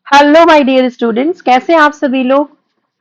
Hello my dear students, कैसे हैं आप सभी लोग।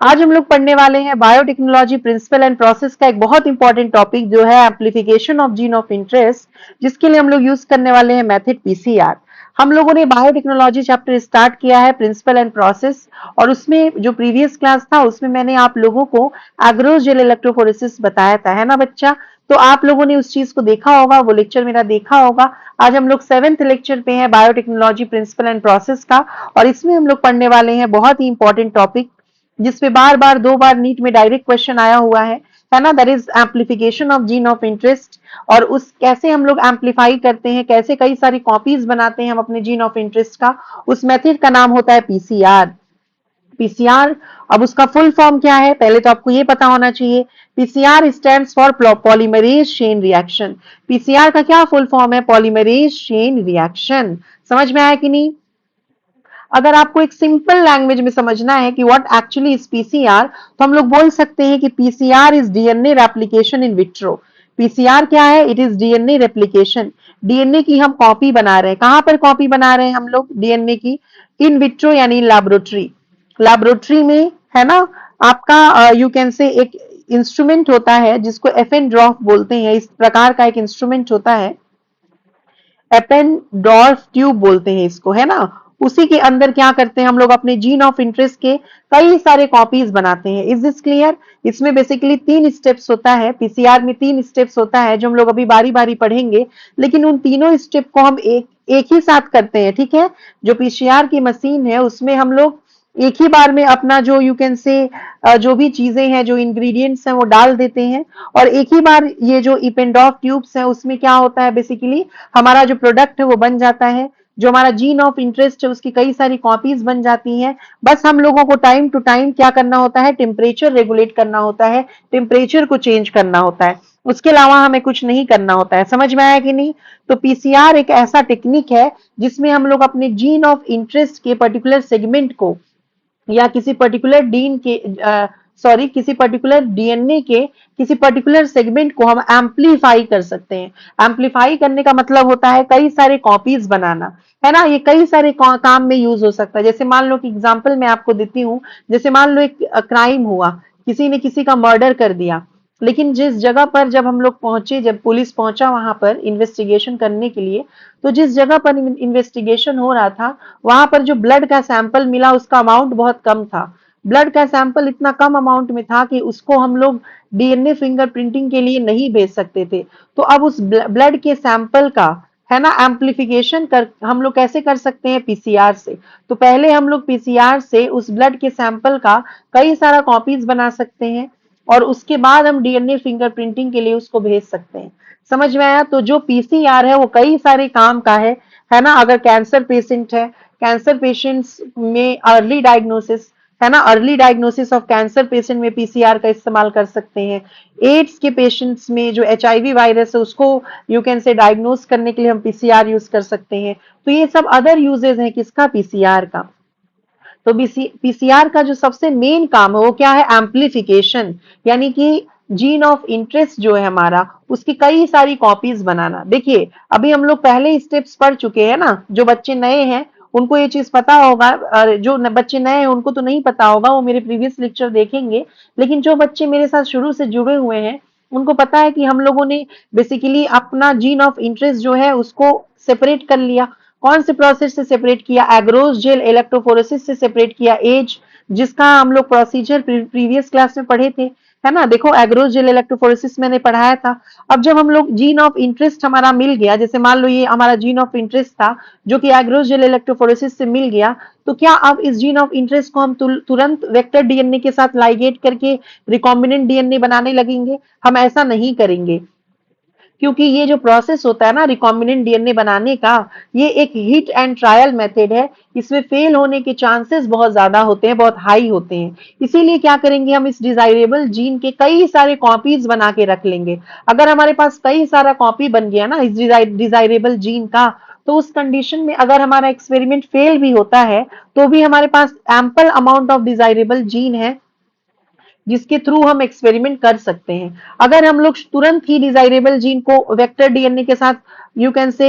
आज हम लोग पढ़ने वाले हैं बायोटेक्नोलॉजी प्रिंसिपल एंड प्रोसेस का एक बहुत इंपॉर्टेंट टॉपिक जो है amplification of gene of interest, जिसके लिए हम लोग यूज करने वाले हैं मेथड पीसीआर। हम लोगों ने बायोटेक्नोलॉजी चैप्टर स्टार्ट किया है प्रिंसिपल एंड प्रोसेस, और उसमें जो प्रीवियस क्लास था उसमें मैंने आप लोगों को एग्रोस जेल इलेक्ट्रोफोरेसिस बताया था, है ना बच्चा। तो आप लोगों ने उस चीज को देखा होगा, वो लेक्चर मेरा देखा होगा। आज हम लोग 7th लेक्चर पे हैं बायोटेक्नोलॉजी प्रिंसिपल एंड प्रोसेस का, और इसमें हम लोग पढ़ने वाले हैं बहुत ही इंपॉर्टेंट टॉपिक, जिसपे बार बार 2 बार नीट में डायरेक्ट क्वेश्चन आया हुआ है ना। That is amplification of gene of interest. और उस कैसे हम लोग एम्प्लीफाई करते हैं, कैसे कई सारी कॉपीज बनाते हैं हम अपने जीन ऑफ इंटरेस्ट का, उस मेथड का नाम होता है पीसीआर। पीसीआर, अब उसका फुल फॉर्म क्या है पहले तो आपको ये पता होना चाहिए। PCR stands for polymerase chain reaction. PCR का क्या फुल फॉर्म है? Polymerase chain reaction. समझ में आया कि नहीं? अगर आपको एक सिंपल लैंग्वेज में समझना है कि व्हाट एक्चुअली इज पीसीआर, तो हम लोग बोल सकते हैं कि PCR is DNA replication in vitro. PCR क्या है? It is DNA replication. DNA की हम कॉपी बना रहे हैं। कहां पर कॉपी बना रहे हैं हम लोग डीएनए की? इन विट्रो यानी लैबोरेटरी। लैबोरेटरी में, है ना। आपका यू कैन से एक इंस्ट्रूमेंट होता है जिसको एफएन ड्रॉफ बोलते हैं। इस प्रकार का एक इंस्ट्रूमेंट होता है, एपेनडॉर्फ ट्यूब बोलते हैं इसको, है ना। उसी के अंदर क्या करते हैं हम लोग? अपने जीन ऑफ इंटरेस्ट के कई सारे कॉपीज बनाते हैं। Is this clear? इसमें बेसिकली 3 स्टेप्स होता है। पीसीआर में 3 स्टेप्स होता है जो हम लोग अभी बारी बारी पढ़ेंगे, लेकिन उन तीनों स्टेप को हम एक एक ही साथ करते हैं, ठीक है। जो पीसीआर की मशीन है उसमें हम लोग एक ही बार में अपना जो यू कैन से जो भी चीजें हैं, जो इंग्रेडिएंट्स हैं, वो डाल देते हैं। और एक ही बार ये जो इपेंडॉफ ट्यूब्स है उसमें क्या होता है, बेसिकली हमारा जो प्रोडक्ट है वो बन जाता है। जो हमारा जीन ऑफ इंटरेस्ट है उसकी कई सारी कॉपीज बन जाती हैं। बस हम लोगों को टाइम टू टाइम क्या करना होता है? टेम्परेचर रेगुलेट करना होता है, टेम्परेचर को चेंज करना होता है। उसके अलावा हमें कुछ नहीं करना होता है। समझ में आया कि नहीं? तो पीसीआर एक ऐसा टेक्निक है जिसमें हम लोग अपने जीन ऑफ इंटरेस्ट के पर्टिकुलर सेगमेंट को, या किसी पर्टिकुलर डीन के सॉरी किसी पर्टिकुलर डीएनए के किसी पर्टिकुलर सेगमेंट को हम एम्पलीफाई कर सकते हैं। एम्पलीफाई करने का मतलब होता है कई सारे कॉपीज बनाना, है ना। ये कई सारे काम में यूज हो सकता है। जैसे मान लो कि एग्जांपल मैं आपको देती हूँ। जैसे मान लो एक क्राइम हुआ, किसी ने किसी का मर्डर कर दिया, लेकिन जिस जगह पर जब हम लोग पहुंचे, जब पुलिस पहुंचा वहां पर इन्वेस्टिगेशन करने के लिए, तो जिस जगह पर इन्वेस्टिगेशन हो रहा था वहां पर जो ब्लड का सैंपल मिला उसका अमाउंट बहुत कम था। ब्लड का सैंपल इतना कम अमाउंट में था कि उसको हम लोग डीएनए फिंगरप्रिंटिंग के लिए नहीं भेज सकते थे। तो अब उस ब्लड के सैंपल का, है ना, एम्प्लीफिकेशन कर हम लोग कैसे कर सकते हैं? पीसीआर से। तो पहले हम लोग पीसीआर से उस ब्लड के सैंपल का कई सारा कॉपीज बना सकते हैं, और उसके बाद हम डीएनए फिंगरप्रिंटिंग के लिए उसको भेज सकते हैं। समझ में आया? तो जो पीसीआर है वो कई सारे काम का है ना। अगर कैंसर पेशेंट है, कैंसर पेशेंट्स में अर्ली डायग्नोसिस, है ना, early diagnosis of cancer patient में पीसीआर का इस्तेमाल कर सकते हैं। एड्स के पेशेंट्स में जो एचआईवी वायरस है उसको यू कैन से डायग्नोस करने के लिए हम पीसीआर यूज कर सकते हैं। तो ये सब अदर यूजेस हैं किसका? पीसीआर का। तो पीसीआर का जो सबसे मेन काम है वो क्या है? एम्प्लीफिकेशन, यानी कि जीन ऑफ इंटरेस्ट जो है हमारा, उसकी कई सारी कॉपीज बनाना। देखिए अभी हम लोग पहले स्टेप्स पढ़ चुके हैं ना। जो बच्चे नए हैं उनको ये चीज पता होगा, और जो बच्चे नए हैं उनको तो नहीं पता होगा, वो मेरे प्रीवियस लेक्चर देखेंगे। लेकिन जो बच्चे मेरे साथ शुरू से जुड़े हुए हैं उनको पता है कि हम लोगों ने बेसिकली अपना जीन ऑफ इंटरेस्ट जो है उसको सेपरेट कर लिया। कौन से प्रोसेस से सेपरेट किया? एग्रोस जेल इलेक्ट्रोफोरेसिस से सेपरेट किया। एज, जिसका हम लोग प्रोसीजर प्रीवियस क्लास में पढ़े थे, है ना। देखो एग्रोस जेल इलेक्ट्रोफोरेसिस मैंने पढ़ाया था। अब जब हम लोग जीन ऑफ इंटरेस्ट हमारा मिल गया, जैसे मान लो ये हमारा जीन ऑफ इंटरेस्ट था जो कि एग्रोस जेल इलेक्ट्रोफोरेसिस से मिल गया, तो क्या अब इस जीन ऑफ इंटरेस्ट को हम तुरंत वेक्टर डीएनए के साथ लाइगेट करके रिकॉम्बिनेंट डीएनए बनाने लगेंगे? हम ऐसा नहीं करेंगे, क्योंकि ये जो प्रोसेस होता है ना रिकॉम्बिनेंट डीएनए बनाने का, ये एक हिट एंड ट्रायल मेथड है। इसमें फेल होने के चांसेस बहुत ज्यादा होते हैं, बहुत हाई होते हैं। इसीलिए क्या करेंगे? हम इस डिजायरेबल जीन के कई सारे कॉपीज बना के रख लेंगे। अगर हमारे पास कई सारा कॉपी बन गया ना इस डिजायरेबल जीन का, तो उस कंडीशन में अगर हमारा एक्सपेरिमेंट फेल भी होता है तो भी हमारे पास ample amount of desirable gene है जिसके थ्रू हम एक्सपेरिमेंट कर सकते हैं। अगर हम लोग तुरंत ही डिजायरेबल जीन को वेक्टर डीएनए के साथ यू कैन से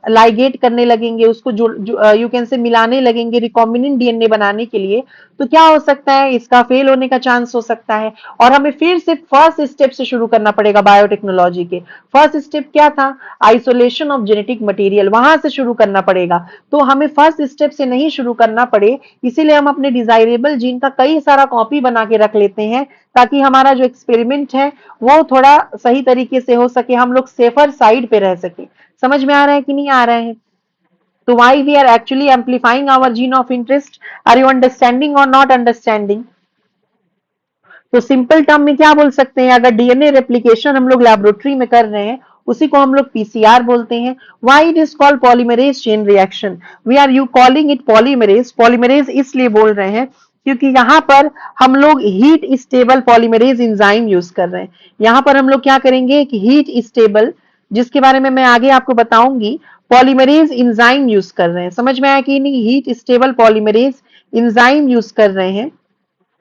लाइगेट करने लगेंगे, उसको यू कैन से मिलाने लगेंगे रिकॉम्बिनेंट डीएनए बनाने के लिए, तो क्या हो सकता है, इसका फेल होने का चांस हो सकता है। और हमें फिर से फर्स्ट स्टेप से शुरू करना पड़ेगा बायोटेक्नोलॉजी के। फर्स्ट स्टेप क्या था, आइसोलेशन ऑफ जेनेटिक मटेरियल, वहां से शुरू करना पड़ेगा। तो हमें फर्स्ट स्टेप से नहीं शुरू करना पड़े, इसीलिए हम अपने डिजायरेबल जीन का कई सारा कॉपी बना के रख लेते हैं, ताकि हमारा जो एक्सपेरिमेंट है वो थोड़ा सही तरीके से हो सके, हम लोग सेफर साइड पे रह सके। समझ में आ रहा है कि नहीं आ रहा है? तो why we are actually amplifying our gene of interest, are you understanding और नॉट अंडरस्टैंडिंग? तो सिंपल टर्म में क्या बोल सकते हैं, अगर डीएनए रेप्लिकेशन हम लोग लेबोरेटरी में कर रहे हैं, उसी को हम लोग पीसीआर बोलते हैं। Why it is called polymerase chain reaction, we are you calling it polymerase. Polymerase इसलिए बोल रहे हैं क्योंकि यहाँ पर हम लोग heat stable polymerase enzyme use कर रहे हैं। यहाँ पर हम लोग क्या करेंगे कि हीट स्टेबल, जिसके बारे में मैं आगे आपको बताऊंगी, पॉलीमरेज एंजाइम यूज कर रहे हैं। समझ में आया कि नहीं, heat stable polymerase enzyme use कर रहे हैं,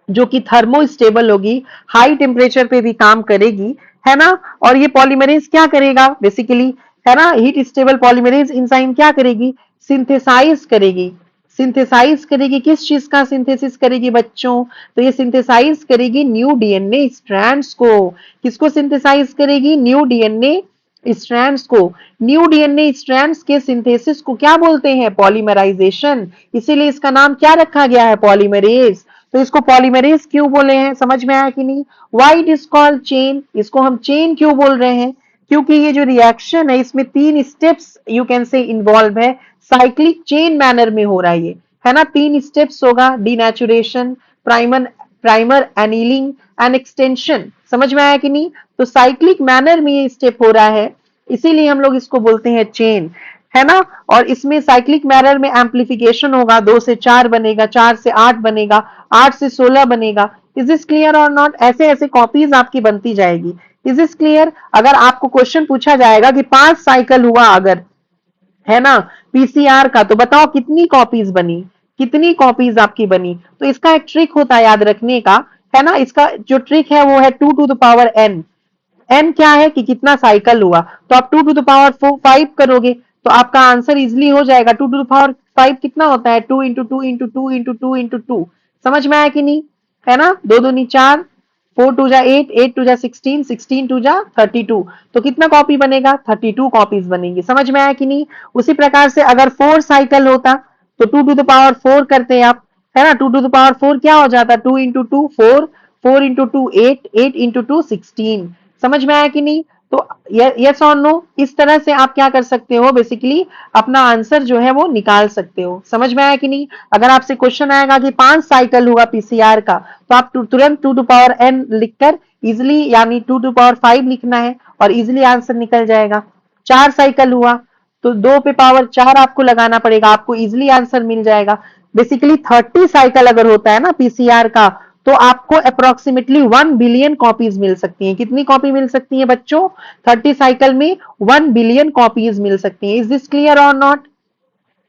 जो कि थर्मो स्टेबल होगी, हाई टेम्परेचर पे भी काम करेगी, है ना। और ये पॉलीमरेज क्या करेगा बेसिकली, है ना, हीट स्टेबल पॉलीमरेज एंजाइम क्या करेगी, सिंथेसाइज करेगी। सिंथेसाइज करेगी, किस चीज का सिंथेसिस करेगी बच्चों, तो ये सिंथेसाइज करेगी न्यू डीएनए स्ट्रैंड्स को। किसको सिंथेसाइज करेगी, न्यू डीएनए स्ट्रैंड्स को। न्यू डीएनए स्ट्रैंड्स के सिंथेसिस को क्या बोलते हैं, पॉलीमराइजेशन। इसीलिए इसका नाम क्या रखा गया है, पॉलीमरेज। तो इसको पॉलीमरेज क्यों बोले हैं, समझ में आया कि नहीं। Why it is called chain, इसको हम चेन क्यों बोल रहे हैं, क्योंकि ये जो रिएक्शन है इसमें 3 स्टेप्स यू कैन से इन्वॉल्व है, साइक्लिक चेन मैनर में हो रहा है ये, है ना। 3 स्टेप्स होगा, denaturation, primer primer annealing and extension. समझ में आया कि नहीं। तो साइक्लिक मैनर में ये स्टेप हो रहा है, इसीलिए हम लोग इसको बोलते हैं चेन, है ना। और इसमें साइक्लिक मैनर में एम्पलीफिकेशन होगा, 2 से 4 बनेगा, 4 से 8 बनेगा, 8 से 16 बनेगा। इज दिस क्लियर और नॉट, ऐसे ऐसे कॉपीज आपकी बनती जाएगी। Is this clear. अगर आपको क्वेश्चन पूछा जाएगा कि 5 साइकिल हुआ अगर, है ना, पीसीआर का, तो बताओ कितनी कॉपीज बनी, कितनी कॉपीज आपकी बनी। तो इसका एक ट्रिक होता है याद रखने का, है ना। इसका जो ट्रिक है वो है 2 to the power n। n क्या है कि कितना साइकिल हुआ, तो आप 2 टू द पावर 5 करोगे तो आपका आंसर इजिली हो जाएगा। 2 टू द पावर 5 कितना होता है, 2 इंटू 2 इंटू 2 इंटू 2 इंटू 2। समझ में आया कि नहीं, है ना। 2 दूनी 4, 4 टू जा 8, 8 टू जा 16, 16 टू जा 32। तो कितना कॉपी बनेगा, 32 कॉपीज बनेंगी। समझ में आया कि नहीं। उसी प्रकार से अगर 4 साइकिल होता तो 2 टू द पावर 4 करते आप, है ना। 2 टू द पावर 4 क्या हो जाता, 2 इंटू 2 4, 4 इंटू 2 8, 8 इंटू 2 16। समझ में आया कि नहीं। तो यस और नो, इस तरह से आप क्या कर सकते हो, बेसिकली अपना आंसर जो है वो निकाल सकते हो। समझ में आया कि नहीं। अगर आपसे क्वेश्चन आएगा कि 5 साइकिल हुआ पीसीआर का, तो आप तुरंत 2 टू पावर n लिखकर इजिली, यानी 2 टू पावर 5 लिखना है और इजिली आंसर निकल जाएगा। 4 साइकिल हुआ तो 2 पे पावर 4 आपको लगाना पड़ेगा, आपको इजिली आंसर मिल जाएगा। बेसिकली 30 साइकिल अगर होता है ना पीसीआर का, तो आपको अप्रोक्सीमेटली 1 बिलियन कॉपीज मिल सकती हैं। कितनी कॉपी मिल सकती है बच्चों, 30 साइकिल में 1 बिलियन कॉपीज मिल सकती हैं। इज दिस क्लियर और not,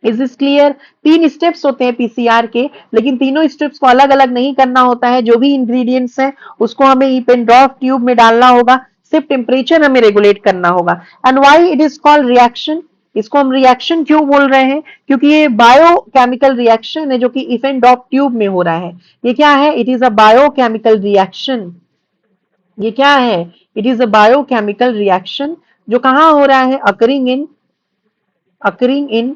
is this clear. 3 steps होते हैं पीसीआर के, लेकिन तीनों स्टेप्स को अलग अलग नहीं करना होता है। जो भी इंग्रेडिएंट्स है उसको हमें इपेंडॉर्फ ट्यूब में डालना होगा, सिर्फ टेम्परेचर हमें रेगुलेट करना होगा। And why it is called reaction, इसको हम रिएक्शन क्यों बोल रहे हैं, क्योंकि ये बायोकेमिकल रिएक्शन है जो कि इफेंडॉफ ट्यूब में हो रहा है। ये क्या है, it is a biochemical reaction. ये क्या है, it is a biochemical reaction, जो कहां हो रहा है, अकरिंग इन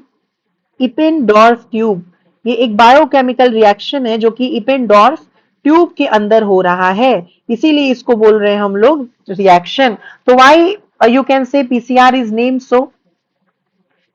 इपेंडॉर्फ ट्यूब। ये एक बायोकेमिकल रिएक्शन है जो कि इपेंडॉर्फ ट्यूब के अंदर हो रहा है, इसीलिए इसको बोल रहे हैं हम लोग रिएक्शन। तो व्हाई यू कैन से PCR is name so,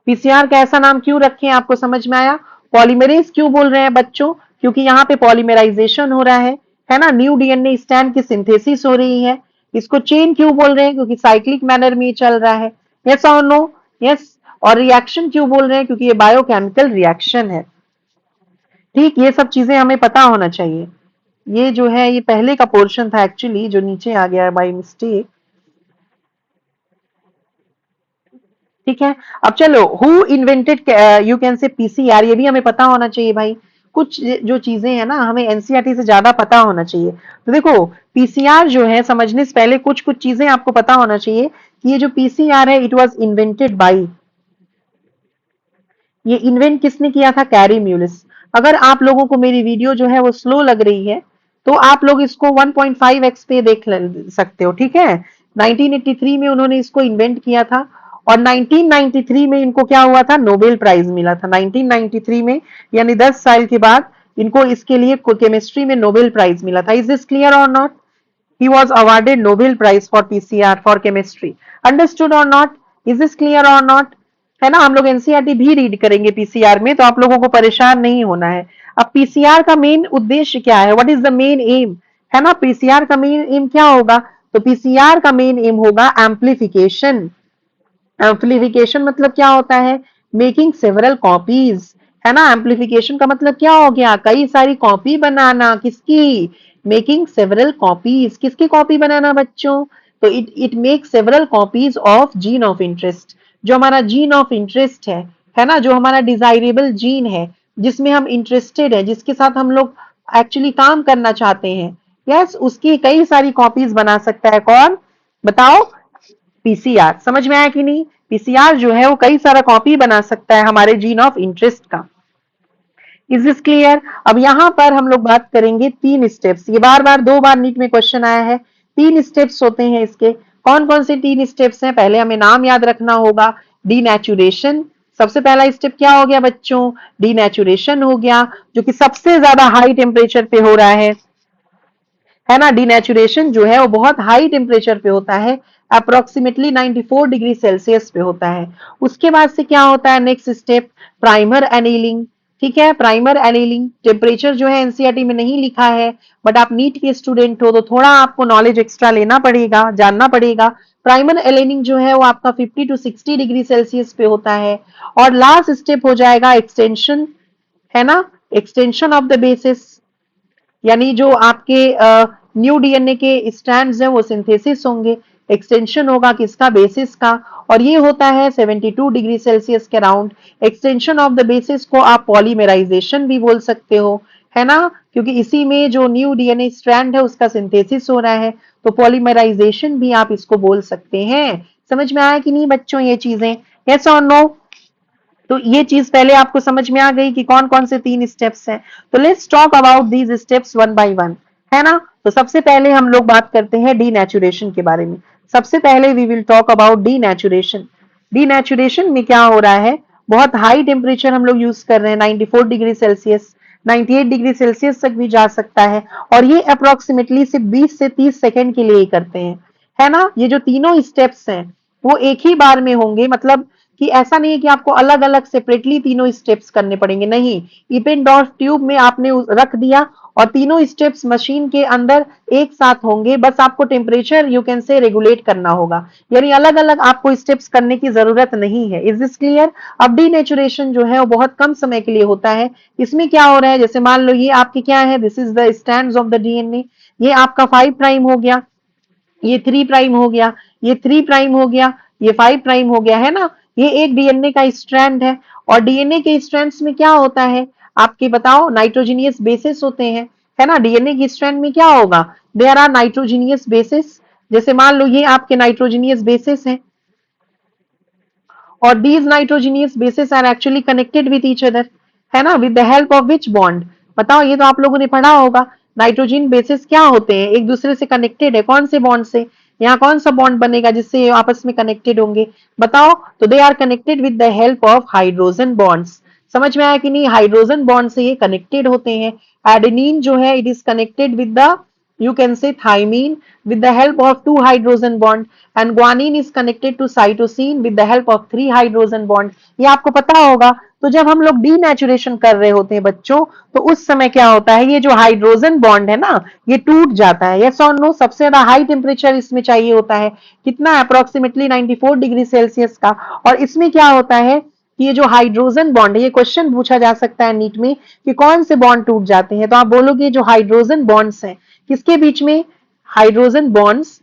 PCR का ऐसा नाम क्यों रखे आपको समझ में आया। पॉलीमरेज क्यों बोल रहे हैं बच्चों, क्योंकि यहाँ पे पॉलीमराइजेशन हो रहा है ना, न्यू डीएनए स्ट्रैंड की सिंथेसिस हो रही है। इसको चेन क्यों बोल रहे हैं, क्योंकि साइक्लिक मैनर में चल रहा है। यस और नो, यस। और रिएक्शन क्यों बोल रहे हैं, क्योंकि ये बायोकेमिकल रिएक्शन है। ठीक, ये सब चीजें हमें पता होना चाहिए। ये जो है ये पहले का पोर्शन था एक्चुअली, जो नीचे आ गया बाय मिस्टेक। ठीक है, अब चलो, हु इन्वेंटेड यू कैन से पीसीआर, ये भी हमें पता होना चाहिए भाई। कुछ जो चीजें हैं ना हमें एनसीईआरटी से ज्यादा पता होना चाहिए। तो देखो, पीसीआर जो है समझने से पहले कुछ कुछ चीजें आपको पता होना चाहिए कि ये जो पीसीआर है इट वाज इन्वेंटेड बाय, ये इन्वेंट किसने किया था? Carry Mullis. अगर आप लोगों को मेरी वीडियो जो है वो स्लो लग रही है तो आप लोग इसको 1.5x पे देख सकते हो, ठीक है। 1983 में उन्होंने इसको इन्वेंट किया था और 1993 में इनको क्या हुआ था? नोबेल प्राइज मिला था 1993 में, यानी 10 साल के बाद इनको इसके लिए केमिस्ट्री में नोबेल प्राइज मिला था। इज दिस क्लियर और not? He was awarded Nobel Prize for PCR for chemistry. Understood or not? Is this clear or not? है ना, हम लोग एनसीईआरटी भी रीड करेंगे पीसीआर में, तो आप लोगों को परेशान नहीं होना है। अब पीसीआर का मेन उद्देश्य क्या है? What is the main M? है ना, पीसीआर का मेन एम क्या होगा? तो पीसीआर का मेन एम होगा एम्प्लीफिकेशन। एम्प्लीफिकेशन मतलब क्या होता है? मेकिंग सेवरल कॉपीज, है ना। एम्प्लीफिकेशन का मतलब क्या हो गया? कई सारी कॉपी बनाना। किसकी? Making several copies. किसकी कॉपी बनाना बच्चों? तो it it make several copies of gene of interest. जो हमारा जीन ऑफ इंटरेस्ट है ना, जो हमारा डिजायरेबल जीन है, जिसमें हम इंटरेस्टेड है, जिसके साथ हम लोग एक्चुअली काम करना चाहते हैं, यस, उसकी कई सारी कॉपीज बना सकता है। कौन? बताओ। पीसीआर। समझ में आया कि नहीं? पीसीआर जो है वो कई सारा कॉपी बना सकता है हमारे जीन ऑफ इंटरेस्ट का। Is this clear? अब यहां पर हम लोग बात करेंगे तीन स्टेप्स। ये बार बार 2 बार नीट में क्वेश्चन आया है। तीन स्टेप्स होते हैं इसके। कौन कौन से तीन स्टेप्स हैं? पहले हमें नाम याद रखना होगा। डीनेचुरेशन, सबसे पहला स्टेप क्या हो गया बच्चों? डीनेचुरेशन हो गया, जो कि सबसे ज्यादा हाई टेम्परेचर पे हो रहा है ना। डीनेचुरेशन जो है वो बहुत हाई टेम्परेचर पे होता है, अप्रोक्सीमेटली 94 डिग्री सेल्सियस पे होता है। उसके बाद से क्या होता है? Next step primer annealing. ठीक है, प्राइमर एनीलिंग टेम्परेचर जो है एनसीईआरटी में नहीं लिखा है, बट आप नीट के स्टूडेंट हो तो थोड़ा आपको नॉलेज एक्स्ट्रा लेना पड़ेगा, जानना पड़ेगा। प्राइमर एनीलिंग जो है वो आपका 50 टू 60 डिग्री सेल्सियस पे होता है। और लास्ट स्टेप हो जाएगा एक्सटेंशन, है ना, एक्सटेंशन ऑफ द बेसिस, यानी जो आपके न्यू डीएनए के स्ट्रैंड्स हैं वो सिंथेसिस होंगे। एक्सटेंशन होगा किसका? बेसिस का। और ये होता है 72 डिग्री सेल्सियस के around. Extension of the basis को आप पॉलीमराइजेशन भी बोल सकते हो, है ना, क्योंकि इसी में जो न्यू डीएनए स्ट्रैंड है उसका सिंथेसिस हो रहा है, तो पॉलीमराइजेशन भी आप इसको बोल सकते हैं। समझ में आया कि नहीं बच्चों ये चीजें? यस और नो? तो ये चीज पहले आपको समझ में आ गई कि कौन कौन से तीन स्टेप्स हैं। तो let's talk about these steps one by one, है ना। तो सबसे पहले हम लोग बात करते हैं डीनेचुरेशन के बारे में। सबसे पहले we will talk about denaturation. Denaturation में क्या हो रहा है? बहुत हाई टेम्परेचर हम लोग यूज कर रहे हैं, 94 डिग्री सेल्सियस, 98 डिग्री सेल्सियस तक भी जा सकता है। और ये अप्रोक्सीमेटली सिर्फ 20 से 30 सेकेंड के लिए ही करते हैं, है ना। ये जो तीनों स्टेप्स हैं वो एक ही बार में होंगे, मतलब कि ऐसा नहीं है कि आपको अलग अलग सेपरेटली तीनों स्टेप्स करने पड़ेंगे, नहीं। इपेंडॉर्फ ट्यूब में आपने रख दिया और तीनों स्टेप्स मशीन के अंदर एक साथ होंगे, बस आपको टेम्परेचर यू कैन से रेगुलेट करना होगा, यानी अलग अलग आपको स्टेप्स करने की जरूरत नहीं है। Is this clear? अब डीनेचुरेशन जो है वो बहुत कम समय के लिए होता है। इसमें क्या हो रहा है? जैसे मान लो ये आपके क्या है, this is the strands of the DNA. ये आपका 5 प्राइम हो गया, ये 3 प्राइम हो गया, ये 3 प्राइम हो गया, ये 5 प्राइम हो गया, है ना। ये एक डीएनए का स्ट्रैंड है। और डीएनए के स्ट्रैंड्स में क्या होता है? आपके बताओ, नाइट्रोजीनियस बेसिस होते हैं, है ना। डीएनए की स्ट्रैंड में क्या होगा? There are nitrogenous bases. जैसे मान लो ये आपके नाइट्रोजीनियस बेसिस हैं और these nitrogenous bases are actually connected with each other, है ना, with the help of which bond? बताओ, ये तो आप लोगों ने पढ़ा होगा। नाइट्रोजन बेसिस क्या होते हैं? एक दूसरे से कनेक्टेड है। कौन से बॉन्ड से? यहाँ कौन सा बॉन्ड बनेगा जिससे ये आपस में कनेक्टेड होंगे? बताओ। तो they are connected with the help of hydrogen bonds. समझ में आया कि नहीं? हाइड्रोजन बॉन्ड से ये कनेक्टेड होते हैं। एडेनिन जो है it is connected with the, you can say, thymine with the help of 2 hydrogen bond, and guanine is connected to cytosine with the help of 3 hydrogen bond। ये आपको पता होगा। तो जब हम लोग डीनेचुरेशन कर रहे होते हैं बच्चों, तो उस समय क्या होता है? ये जो हाइड्रोजन बॉन्ड है ना, ये टूट जाता है। यस और नो? सबसे ज्यादा हाई टेम्परेचर इसमें चाहिए होता है, कितना? अप्रोक्सीमेटली 94 डिग्री सेल्सियस का। और इसमें क्या होता है कि ये जो हाइड्रोजन बॉन्ड है, ये क्वेश्चन पूछा जा सकता है नीट में कि कौन से बॉन्ड टूट जाते हैं, तो आप बोलोगे जो हाइड्रोजन बॉन्ड्स हैं, किसके बीच में? Hydrogen bonds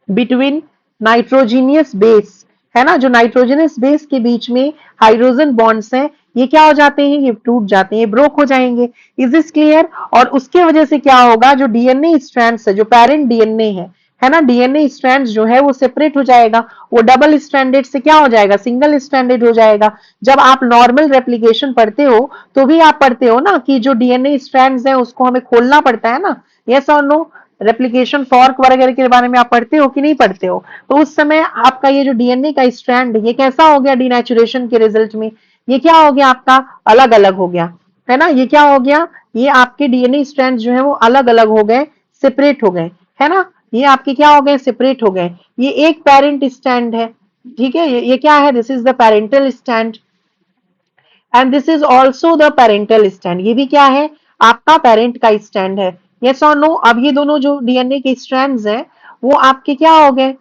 between nitrogenous base, है ना, जो नाइट्रोजनस बेस के बीच में हाइड्रोजन बॉन्ड्स हैं, ये क्या हो जाते हैं? ये टूट जाते हैं, ब्रोक हो जाएंगे। Is this clear? और उसके वजह से क्या होगा? जो डीएनए स्ट्रैंड्स है, जो पेरेंट डीएनए है ना, डीएनए स्ट्रैंड जो है वो सेपरेट हो जाएगा, वो डबल स्ट्रैंडेड से क्या हो जाएगा, सिंगल स्ट्रैंडेड हो जाएगा। जब आप नॉर्मल रेप्लिकेशन पढ़ते हो तो भी आप पढ़ते हो ना कि जो डीएनए स्ट्रैंड्स हैं उसको हमें खोलना पड़ता है ना, यस और नो, रेप्लिकेशन फॉर्क वगैरह के बारे में आप पढ़ते हो कि नहीं पढ़ते हो? तो उस समय आपका ये जो डीएनए का स्ट्रैंड ये कैसा हो गया डीनेचुरेशन के रिजल्ट में, ये क्या हो गया आपका, अलग अलग हो गया, है ना, ये क्या हो गया, ये आपके डीएनए स्ट्रैंड जो है वो अलग अलग हो गए, सेपरेट हो गए, है ना, ये आपके क्या हो गए, सेपरेट हो गए। ये एक पेरेंट स्टैंड है, ठीक है, ये क्या है, this is the parental stand and this is also the parental stand, ये भी क्या है, आपका पेरेंट का स्टैंड है, यस और नो। अब ये दोनों जो डीएनए के स्ट्रैंड्स हैं वो आपके क्या हो गए,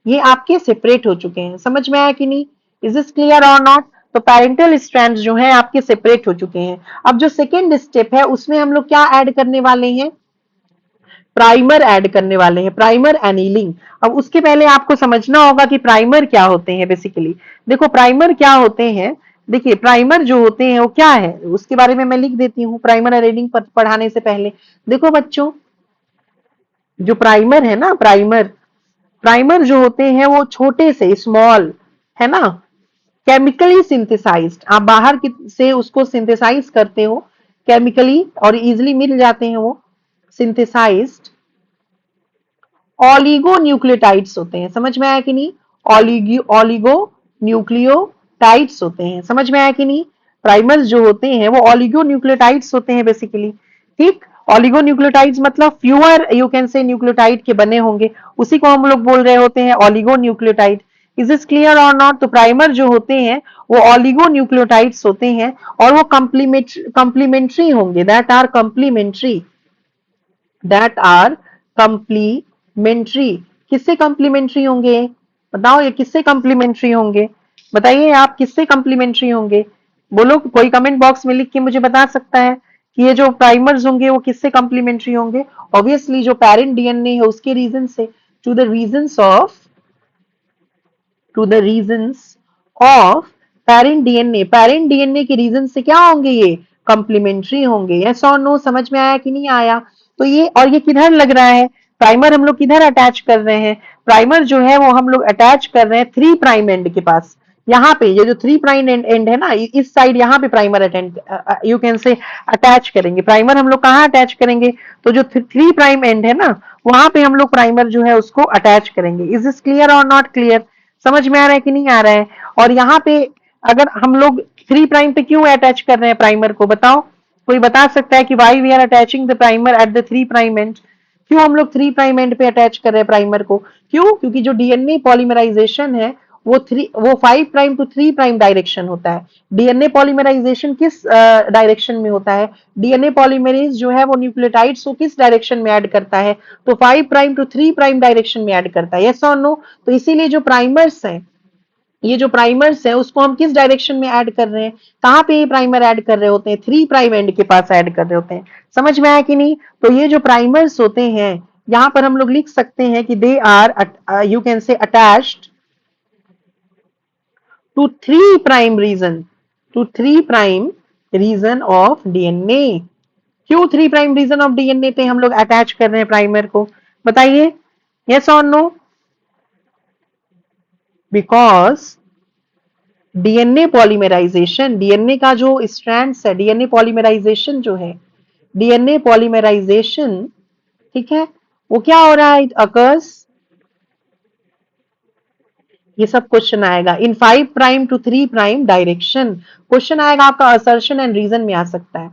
ये आपके सेपरेट हो चुके हैं, समझ में आया कि नहीं, इज दिस क्लियर और नॉट? तो पेरेंटल स्ट्रैंड्स जो है आपके सेपरेट हो चुके हैं। अब जो सेकेंड स्टेप है उसमें हम लोग क्या ऐड करने वाले हैं, प्राइमर ऐड करने वाले हैं, प्राइमर एनीलिंग। अब उसके पहले आपको समझना होगा कि प्राइमर क्या होते हैं बेसिकली। देखो प्राइमर क्या होते हैं, देखिए प्राइमर जो होते हैं वो क्या है उसके बारे में मैं लिख देती हूँ प्राइमर एनीलिंग पढ़ाने से पहले। देखो बच्चों, जो प्राइमर है ना, प्राइमर प्राइमर जो होते हैं वो छोटे से स्मॉल, है ना, केमिकली सिंथेसाइज्ड, आप बाहर से उसको सिंथेसाइज करते हो केमिकली और इजिली मिल जाते हैं वो, सिंथेसाइज्ड ऑलिगो न्यूक्लियोटाइड्स होते हैं, समझ में आया कि नहीं, ऑलिगो न्यूक्लियोटाइड्स होते हैं, समझ में आया कि नहीं, प्राइमर्स जो होते हैं वो ऑलिगो न्यूक्लियोटाइड्स होते हैं बेसिकली, ठीक, ऑलिगो न्यूक्लियोटाइड्स मतलब फ्यूअर यू कैन से न्यूक्लियोटाइड के बने होंगे, उसी को हम लोग बोल रहे होते हैं oligo nucleotide. Is this clear और नॉट? तो प्राइमर जो होते हैं वो ऑलिगो न्यूक्लियोटाइड्स होते हैं और वो कंप्लीमेंट्री होंगे, दैट आर कंप्लीमेंट्री, किससे कंप्लीमेंट्री होंगे, बताओ ये किससे कंप्लीमेंट्री होंगे, बताइए आप किससे कंप्लीमेंट्री होंगे, बोलो, कोई कमेंट बॉक्स में लिख के मुझे बता सकता है कि ये जो प्राइमर्स होंगे वो किससे कंप्लीमेंट्री होंगे? ऑब्वियसली जो पेरेंट डीएनए है उसके रीजन से, to the regions of to the regions of parent DNA के रीजन से क्या होंगे, ये कंप्लीमेंट्री होंगे, यस और नो, समझ में आया कि नहीं आया? तो ये, और ये किधर लग रहा है प्राइमर, हम लोग किधर अटैच कर रहे हैं, प्राइमर जो है वो हम लोग अटैच कर रहे हैं 3 प्राइम एंड के पास, यहाँ पे ये जो 3 प्राइम एंड है ना, इस साइड यहाँ पे प्राइमर अटेंड यू कैन से अटैच करेंगे, प्राइमर हम लोग कहाँ अटैच करेंगे, तो जो 3 प्राइम एंड है ना वहां पे हम लोग प्राइमर जो है उसको अटैच करेंगे। इज दिस क्लियर और नॉट क्लियर? समझ में आ रहा है कि नहीं आ रहा है? और यहाँ पे अगर हम लोग 3 प्राइम पे क्यों अटैच कर रहे हैं प्राइमर को, बताओ, कोई बता सकता है कि why we are attaching the primer at the 3 prime end, क्यों हम लोग 3 प्राइम एंड पे अटैच कर रहे हैं प्राइमर को, क्यों? क्योंकि जो डीएनए पॉलीमराइजेशन है वो 5 प्राइम टू 3 प्राइम डायरेक्शन होता है। डीएनए पॉलीमराइजेशन किस डायरेक्शन में होता है, डीएनए पॉलीमरेज जो है वो न्यूक्लियोटाइड्स को किस डायरेक्शन में ऐड करता है, तो 5 प्राइम टू 3 प्राइम डायरेक्शन में ऐड करता है, यस और नो? तो इसीलिए जो प्राइमर्स हैं, ये जो प्राइमर्स है उसको हम किस डायरेक्शन में ऐड कर रहे हैं, कहां पे ये प्राइमर ऐड कर रहे होते हैं, 3 प्राइम एंड के पास ऐड कर रहे होते हैं, समझ में आया कि नहीं? तो ये जो प्राइमर्स होते हैं यहां पर हम लोग लिख सकते हैं कि they are you can say attached to 3 prime region of DNA. क्यों 3 प्राइम रीजन ऑफ डीएनए पे हम लोग अटैच कर रहे हैं प्राइमर को, बताइए, यस और no? Because DNA polymerization, DNA का जो स्ट्रैंड्स है, डीएनए पॉलीमराइजेशन जो है, डीएनए पॉलीमराइजेशन, ठीक है, वो क्या हो रहा है, इट अकर्स, ये सब क्वेश्चन आएगा in 5 prime to 3 prime direction, question आएगा आपका असर्शन एंड रीजन में आ सकता है,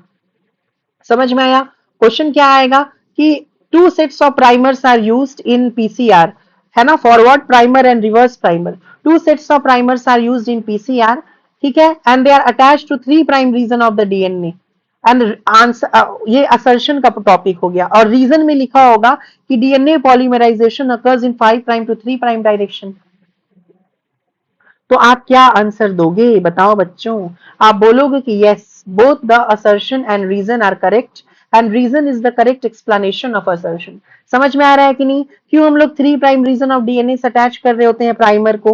समझ में आया? क्वेश्चन क्या आएगा कि 2 sets of primers are used in PCR, है ना, forward primer and reverse primer, 2 sets of primers are used in PCR, ठीक है, and they are attached to 3 prime region of the DNA and answer, ये assertion का topic हो गया, और reason में लिखा होगा कि DNA polymerization occurs in 5 prime to 3 prime direction. तो आप क्या आंसर दोगे, बताओ बच्चों? आप बोलोगे कि yes, both the assertion and reason are correct and reason is the correct explanation of assertion. समझ में आ रहा है कि नहीं? क्यों हम लोग 3 प्राइम रीजन ऑफ डीएनए से अटैच कर रहे होते हैं प्राइमर को,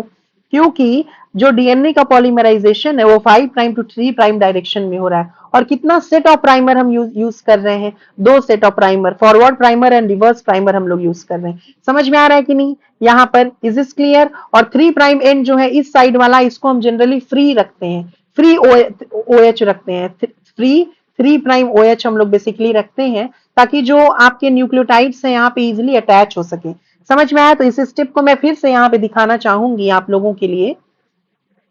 क्योंकि जो डीएनए का पॉलीमराइजेशन है वो 5 प्राइम टू 3 प्राइम डायरेक्शन में हो रहा है। और कितना सेट ऑफ प्राइमर हम यूज कर रहे हैं, 2 set of primer, forward primer and reverse primer हम लोग यूज कर रहे हैं। समझ में आ रहा है कि नहीं यहाँ पर, इज दिस क्लियर? और 3 प्राइम एंड जो है इस साइड वाला, इसको हम जनरली फ्री रखते हैं, फ्री OH रखते हैं, फ्री 3 प्राइम OH हम लोग बेसिकली रखते हैं, ताकि जो आपके न्यूक्लियोटाइड्स हैं यहाँ पे इजिली अटैच हो सके। समझ में आया? तो इस स्टेप को मैं फिर से यहाँ पे दिखाना चाहूंगी आप लोगों के लिए।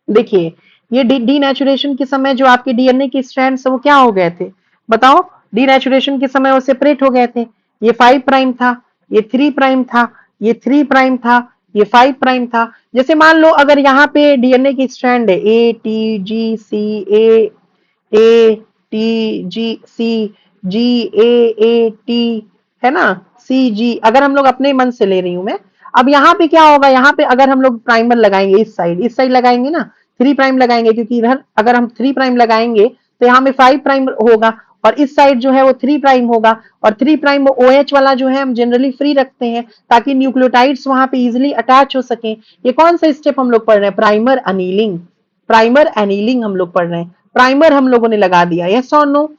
देखिए, ये डीनेचुरेशन के समय जो आपके डीएनए के स्ट्रैंड्स वो क्या हो गए थे, बताओ? डीनेचुरेशन के समय वो सेपरेट हो गए थे। ये 5 प्राइम था, ये 3 प्राइम था, ये 3 प्राइम था, ये 5 प्राइम था। जैसे मान लो अगर यहाँ पे डीएनए की स्ट्रैंड है ATGC है ना, CG, अगर हम लोग अपने मन से ले रही हूं मैं। अब यहाँ पे क्या होगा, यहाँ पे अगर हम लोग प्राइमर लगाएंगे इस साइड लगाएंगे ना, 3 प्राइम लगाएंगे, क्योंकि इधर अगर हम 3 प्राइम लगाएंगे तो यहाँ पे 5 प्राइम होगा, और इस साइड जो है वो 3 प्राइम होगा, और 3 प्राइम OH वाला जो है हम जनरली फ्री रखते हैं, ताकि न्यूक्लियोटाइड्स वहां पे इजिली अटैच हो सके। ये कौन सा स्टेप हम लोग पढ़ रहे हैं? Primer annealing. प्राइमर एनीलिंग हम लोग पढ़ रहे हैं, प्राइमर हम लोगों ने लगा दिया, यस और नो?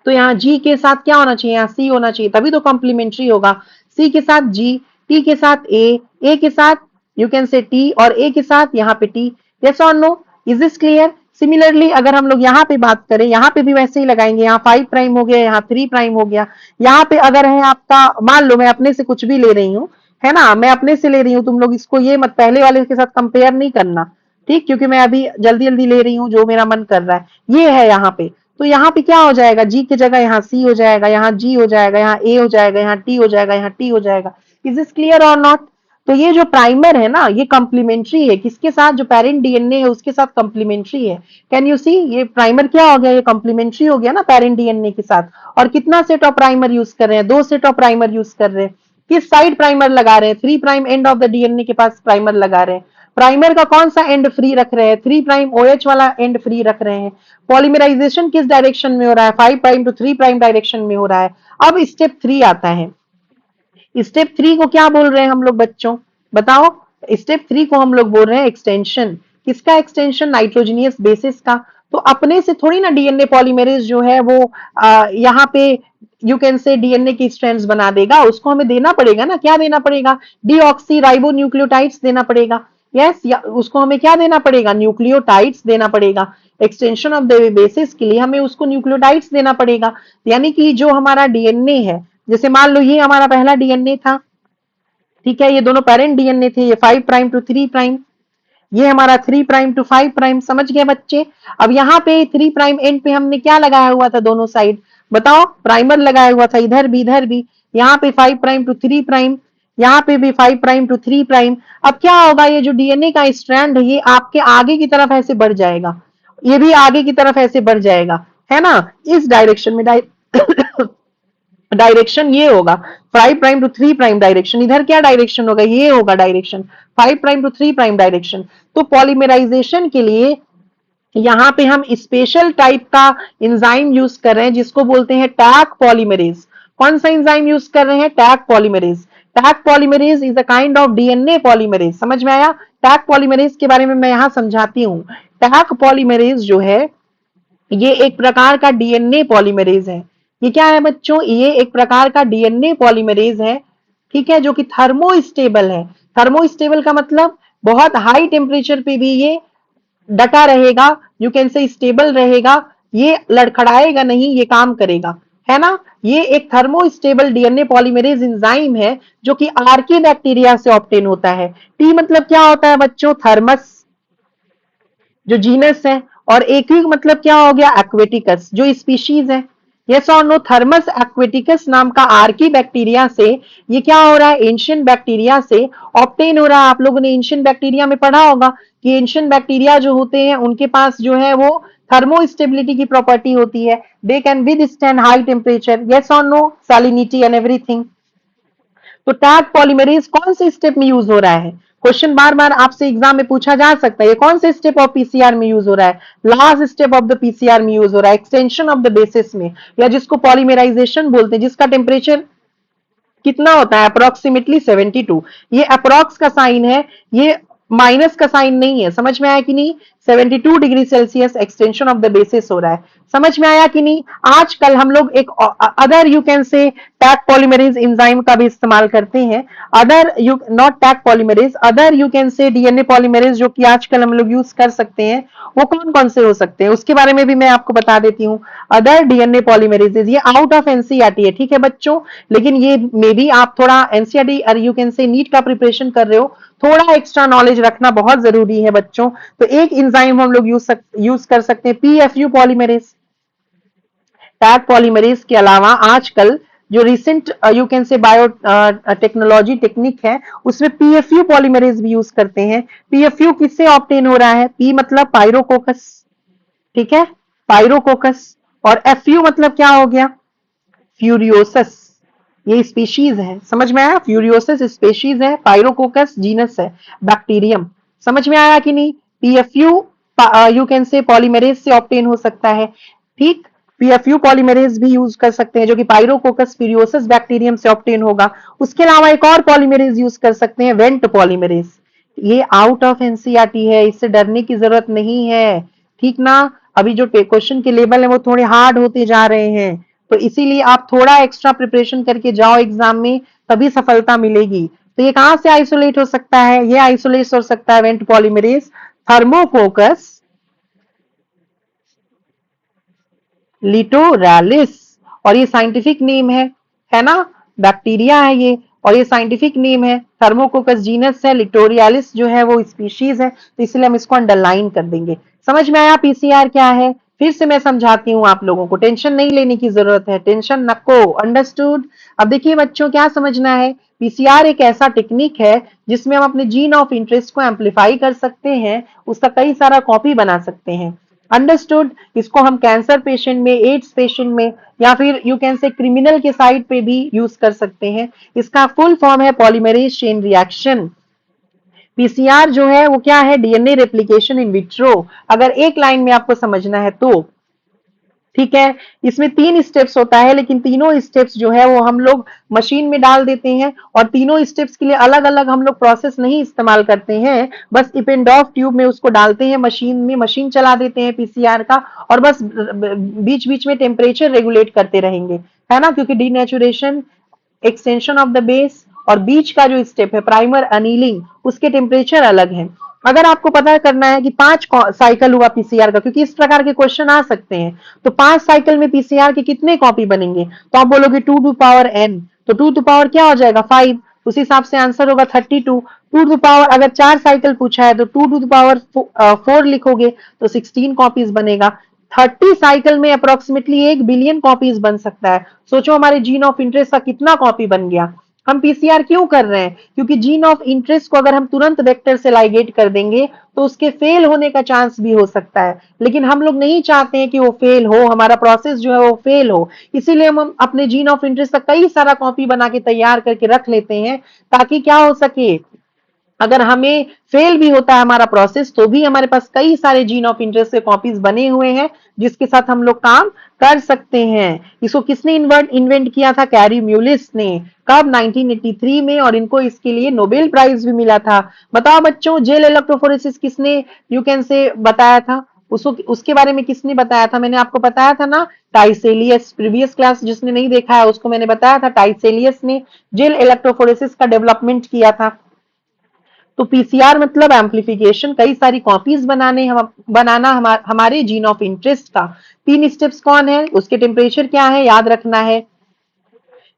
तो यहाँ G के साथ क्या होना चाहिए, यहाँ C होना चाहिए, तभी तो कॉम्प्लीमेंट्री होगा। C के साथ G, T के साथ A के साथ यू कैन से T, और A के साथ यहाँ पे T, यस और no? Is this clear? Similarly अगर हम लोग यहाँ पे बात करें, यहाँ पे भी वैसे ही लगाएंगे, यहाँ 5 प्राइम हो गया, यहाँ 3 प्राइम हो गया। यहाँ पे अगर है आपका, मान लो मैं अपने से कुछ भी ले रही हूँ, है ना, मैं अपने से ले रही हूँ, तुम लोग इसको ये मत पहले वाले के साथ कंपेयर नहीं करना, ठीक? क्योंकि मैं अभी जल्दी जल्दी ले रही हूँ, जो मेरा मन कर रहा है ये है यहाँ पे। तो यहाँ पे क्या हो जाएगा, G की जगह यहाँ C हो जाएगा, यहाँ G हो जाएगा, यहाँ A हो जाएगा, यहाँ T हो जाएगा, यहाँ T हो जाएगा। इज दिस क्लियर और नॉट? तो ये जो प्राइमर है ना, ये कॉम्प्लीमेंट्री है, किसके साथ? जो पेरेंट डीएनए है उसके साथ कॉम्प्लीमेंट्री है। Can you see? ये प्राइमर क्या हो गया, ये कॉम्प्लीमेंट्री हो गया ना पेरेंट डीएनए के साथ। और कितना सेट ऑफ प्राइमर यूज कर रहे हैं? 2 सेट ऑफ प्राइमर यूज कर रहे हैं। किस साइड प्राइमर लगा रहे हैं? 3 prime end of the DNA के पास प्राइमर लगा रहे हैं। प्राइमर का कौन सा एंड फ्री रख रहे हैं? 3 प्राइम OH वाला एंड फ्री रख रहे हैं। पॉलीमराइजेशन किस डायरेक्शन में हो रहा है? 5 प्राइम टू 3 प्राइम डायरेक्शन में हो रहा है। अब स्टेप 3 आता है। स्टेप 3 को क्या बोल रहे हैं हम लोग बच्चों, बताओ? स्टेप 3 को हम लोग बोल रहे हैं एक्सटेंशन। किसका एक्सटेंशन? नाइट्रोजनियस बेसिस का। तो अपने से थोड़ी ना डीएनए पॉलीमरेज जो है वो यहाँ पे यू कैन से डीएनए की स्ट्रैंड्स बना देगा, उसको हमें देना पड़ेगा ना। क्या देना पड़ेगा? डीऑक्सी राइबो न्यूक्लियोटाइड्स देना पड़ेगा। यस, या उसको हमें क्या देना पड़ेगा? न्यूक्लियोटाइड्स देना पड़ेगा। एक्सटेंशन ऑफ द बेसिस के लिए हमें उसको न्यूक्लियोटाइड्स देना पड़ेगा। यानी कि जो हमारा डीएनए है, जैसे मान लो ये हमारा पहला डीएनए था, ठीक है, ये दोनों पेरेंट डीएनए थे, ये 5 प्राइम टू 3 प्राइम, ये हमारा 3 प्राइम टू 5 प्राइम। समझ गए बच्चे? अब यहाँ पे 3 प्राइम एंड पे हमने क्या लगाया हुआ था? दोनों साइड बताओ, प्राइमर लगाया हुआ था, इधर भी इधर भी। यहाँ पे 5 प्राइम टू 3 प्राइम, यहाँ पे भी 5 प्राइम टू 3 प्राइम। अब क्या होगा, ये जो डीएनए का स्ट्रैंड है ये आपके आगे की तरफ ऐसे बढ़ जाएगा, ये भी आगे की तरफ ऐसे बढ़ जाएगा, है ना, इस डायरेक्शन में। डायरेक्शन ये होगा 5 प्राइम टू 3 प्राइम डायरेक्शन। इधर क्या डायरेक्शन होगा? ये होगा direction 5 prime to 3 prime direction. तो पॉलीमराइजेशन के लिए यहाँ पे हम स्पेशल टाइप का एंजाइम यूज कर रहे हैं, जिसको बोलते हैं टैक पॉलीमरेज। कौन सा एंजाइम यूज कर रहे हैं? Taq polymerase. Taq polymerase is a kind of DNA polymerase. समझ में आया? टैक पॉलीमरेज के बारे में मैं यहाँ समझाती हूँ। टैक पॉलीमरेज जो है ये एक प्रकार का डीएनए पॉलीमरेज है। ये क्या है बच्चों? ये एक प्रकार का डीएनए पॉलीमरेज है, ठीक है, जो कि थर्मोस्टेबल है। थर्मोस्टेबल का मतलब बहुत हाई टेम्परेचर पे भी ये डटा रहेगा, यू कैन से स्टेबल रहेगा, ये लड़खड़ाएगा नहीं, ये काम करेगा, है ना। ये एक थर्मोस्टेबल डीएनए पॉलीमरेज एंजाइम है, जो कि आर्की बैक्टीरिया से ऑब्टेन होता है। टी मतलब क्या होता है बच्चों? थर्मस, जो जीनस है। और एक्विक मतलब क्या हो गया? एक्वेटिकस, जो स्पीशीज है। यस और नो? थर्मस एक्वेटिकस नाम का आर्की बैक्टीरिया से ये क्या हो रहा है? एंशिएंट बैक्टीरिया से ऑब्टेन हो रहा है। आप लोगों ने एंशिएंट बैक्टीरिया में पढ़ा होगा कि एंशिएंट बैक्टीरिया जो होते हैं उनके पास जो है वो थर्मोस्टेबिलिटी की प्रॉपर्टी होती है। They can withstand high temperature, yes और नो, सैलिनिटी एंड एवरीथिंग। तो टैग पॉलीमरेज कौन से स्टेप में यूज हो रहा है? क्वेश्चन बार बार आपसे एग्जाम में पूछा जा सकता है, ये कौन से स्टेप ऑफ पीसीआर में यूज हो रहा है? Last step of the PCR में यूज हो रहा है, एक्सटेंशन ऑफ द बेसिस में, या जिसको पॉलीमराइजेशन बोलते हैं, जिसका टेम्परेचर कितना होता है? अप्रोक्सीमेटली 72। ये अप्रोक्स का साइन है, ये माइनस का साइन नहीं है, समझ में आया कि नहीं। 72 degree Celsius extension of the basis हो रहा है, समझ में आया कि नहीं। आजकल हम लोग एक अदर यू कैन से टैग पॉलीमरेज एंजाइम का भी इस्तेमाल करते हैं। Other you not tag polymerase, other you can से डीएनए पॉलीमरेज जो कि आजकल हम लोग यूज कर सकते हैं, वो कौन कौन से हो सकते हैं उसके बारे में भी मैं आपको बता देती हूँ। अदर डीएनए पॉलीमरेजेज, ये आउट ऑफ एनसीईआरटी है, ठीक है बच्चों, लेकिन ये मे बी आप थोड़ा एनसीईआरटी और यू कैन से नीट का प्रिपरेशन कर रहे हो, थोड़ा एक्स्ट्रा नॉलेज रखना बहुत जरूरी है बच्चों। तो एक इंजाइम हम लोग यूज कर सकते हैं पीएफयू पॉलीमरेज। टैग पॉलीमरेज के अलावा आजकल जो रिसेंट यू कैन से बायो टेक्नोलॉजी टेक्निक है, उसमें पीएफयू पॉलीमरेज भी यूज करते हैं। पीएफयू किससे ऑब्टेन हो रहा है, पी मतलब पायरोकोकस, ठीक है, पायरोकोकस, और एफयू मतलब क्या हो गया, फ्यूरियोसस, ये स्पीशीज है, समझ में आया। फ्यूरियोसस स्पीशीज है, पायरोकोकस जीनस है, बैक्टीरियम, समझ में आया कि नहीं। पीएफयू यू कैन से पॉलीमरेज से ऑब्टेन हो सकता है, ठीक। पीएफयू पॉलीमरेज भी यूज कर सकते हैं जो कि पायरोकोकस फ्यूरियोसस बैक्टीरियम से ऑब्टेन होगा। उसके अलावा एक और पॉलीमरेज यूज कर सकते हैं, वेंट पॉलीमरेज। ये आउट ऑफ एनसीईआरटी है, इससे डरने की जरूरत नहीं है, ठीक ना। अभी जो क्वेश्चन के लेवल है वो थोड़े हार्ड होते जा रहे हैं, तो इसीलिए आप थोड़ा एक्स्ट्रा प्रिपरेशन करके जाओ एग्जाम में, तभी सफलता मिलेगी। तो ये कहां से आइसोलेट हो सकता है, ये आइसोलेट हो सकता है वेंट पॉलीमरेज थर्मोकोकस लिटोरालिस, और ये साइंटिफिक नेम है ना, बैक्टीरिया है ये, और ये साइंटिफिक नेम है। थर्मोकोकस जीनस है, लिटोरियालिस जो है वो स्पीशीज है, तो इसलिए हम इसको अंडरलाइन कर देंगे। समझ में आया पीसीआर क्या है, फिर से मैं समझाती हूँ आप लोगों को, टेंशन नहीं लेने की जरूरत है, टेंशन नको, अंडरस्टूड। अब देखिए बच्चों क्या समझना है, पीसीआर एक ऐसा टेक्निक है जिसमें हम अपने जीन ऑफ इंटरेस्ट को एम्पलीफाई कर सकते हैं, उसका कई सारा कॉपी बना सकते हैं, अंडरस्टूड। इसको हम कैंसर पेशेंट में, एड्स पेशेंट में, या फिर यू कैन से क्रिमिनल के साइड पे भी यूज कर सकते हैं। इसका फुल फॉर्म है पॉलीमरेज चेन रिएक्शन। पीसीआर जो है वो क्या है, डीएनए रेप्लिकेशन इन विट्रो, अगर एक लाइन में आपको समझना है तो, ठीक है। इसमें 3 स्टेप्स होता है, लेकिन तीनों स्टेप्स जो है वो हम लोग मशीन में डाल देते हैं, और तीनों स्टेप्स के लिए अलग अलग हम लोग प्रोसेस नहीं इस्तेमाल करते हैं, बस इपेंडॉफ ट्यूब में उसको डालते हैं मशीन में, मशीन चला देते हैं पीसीआर का, और बस बीच बीच में टेम्परेचर रेगुलेट करते रहेंगे, है ना, क्योंकि denaturation, extension of the base और बीच का जो स्टेप है प्राइमर अनीलिंग, उसके टेम्परेचर अलग है। अगर आपको पता करना है कि 5 साइकिल हुआ पीसीआर का, क्योंकि इस प्रकार के क्वेश्चन आ सकते हैं, तो 5 साइकिल में पीसीआर के कितने कॉपी बनेंगे, तो आप बोलोगे 2 टू पावर एन, तो 2 टू पावर क्या हो जाएगा 5, उस हिसाब से आंसर होगा 32। 2 टू पावर अगर 4 साइकिल पूछा है तो 2 टू पावर 4 लिखोगे तो 16 कॉपीज बनेगा। 30 साइकिल में अप्रोक्सीमेटली 1 बिलियन कॉपीज बन सकता है। सोचो हमारे जीन ऑफ इंटरेस्ट का कितना कॉपी बन गया। हम पीसीआर क्यों कर रहे हैं, क्योंकि जीन ऑफ इंटरेस्ट को अगर हम तुरंत वेक्टर से लाइगेट कर देंगे तो उसके फेल होने का चांस भी हो सकता है, लेकिन हम लोग नहीं चाहते हैं कि वो फेल हो, हमारा प्रोसेस जो है वो फेल हो, इसीलिए हम अपने जीन ऑफ इंटरेस्ट का कई सारा कॉपी बना के तैयार करके रख लेते हैं, ताकि क्या हो सके, अगर हमें फेल भी होता है हमारा प्रोसेस तो भी हमारे पास कई सारे जीन ऑफ इंटरेस्ट के कॉपीज बने हुए हैं, जिसके साथ हम लोग काम कर सकते हैं। इसको किसने इन्वेंट किया था, कैरी म्यूलिस ने, कब 1983 में, और इनको इसके लिए नोबेल प्राइज भी मिला था। बताओ बच्चों, जेल इलेक्ट्रोफोरेसिस किसने यू कैन से बताया था, उसको उसके बारे में किसने बताया था, मैंने आपको बताया था ना, टाइसेलियस। प्रीवियस क्लास जिसने नहीं देखा है उसको मैंने बताया था, टाइसेलियस ने जेल इलेक्ट्रोफोरेसिस का डेवलपमेंट किया था। तो पीसीआर मतलब एम्पलीफिकेशन, कई सारी कॉपीज बनाना हमारे जीन ऑफ इंटरेस्ट का। 3 स्टेप्स कौन है, उसके टेम्परेचर क्या है याद रखना है,